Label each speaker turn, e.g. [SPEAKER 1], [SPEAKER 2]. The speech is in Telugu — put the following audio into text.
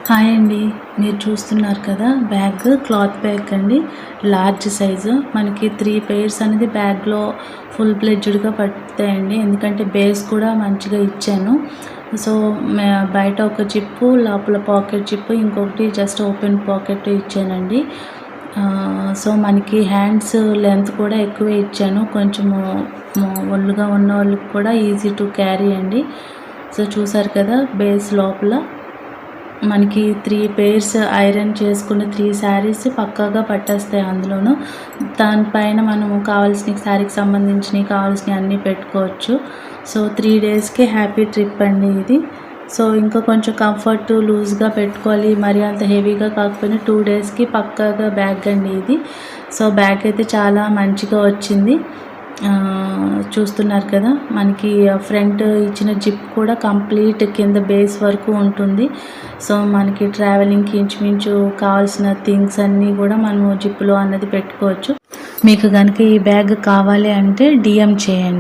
[SPEAKER 1] హాయ్ అండి. మీరు చూస్తున్నారు కదా, బ్యాగ్ క్లాత్ బ్యాగ్ అండి, లార్జ్ సైజు. మనకి 3 పెయిర్స్ అనేది బ్యాగ్లో ఫుల్ ప్లెడ్జ్డ్గా పడతాయండి. ఎందుకంటే బేస్ కూడా మంచిగా ఇచ్చాను. సో బయట ఒక జిప్పు, లోపల పాకెట్ జిప్పు, ఇంకొకటి జస్ట్ ఓపెన్ పాకెట్ ఇచ్చానండి. సో మనకి హ్యాండ్స్ లెంత్ కూడా ఎక్కువే ఇచ్చాను. కొంచెము ఒళ్ళుగా ఉన్న వాళ్ళకి కూడా ఈజీ టు క్యారీ అండి. సో చూసారు కదా, బేస్ లోపల మనకి 3 పెయిర్స్ ఐరన్ చేసుకున్న 3 శారీస్ పక్కాగా పట్టేస్తాయి. అందులోనూ దానిపైన మనము కావాల్సిన శారీకి సంబంధించినవి కావాల్సినవి అన్నీ పెట్టుకోవచ్చు. సో 3 డేస్కి హ్యాపీ ట్రిప్ అండి ఇది. సో ఇంకా కొంచెం కంఫర్ట్ లూజ్గా పెట్టుకోవాలి, మరి అంత హెవీగా కాకపోయినా 2 డేస్కి పక్కాగా బ్యాగ్ అండి ఇది. సో బ్యాగ్ అయితే చాలా మంచిగా వచ్చింది. చూస్తున్నారు కదా, మనకి ఫ్రంట్ ఇచ్చిన జిప్ కూడా కంప్లీట్ కింద బేస్ వరకు ఉంటుంది. సో మనకి ట్రావెలింగ్కి ఇంచుమించు కావాల్సిన థింగ్స్ అన్నీ కూడా మనము జిప్లో అన్నది పెట్టుకోవచ్చు. మీకు కనుక ఈ బ్యాగ్ కావాలి అంటే DM చేయండి.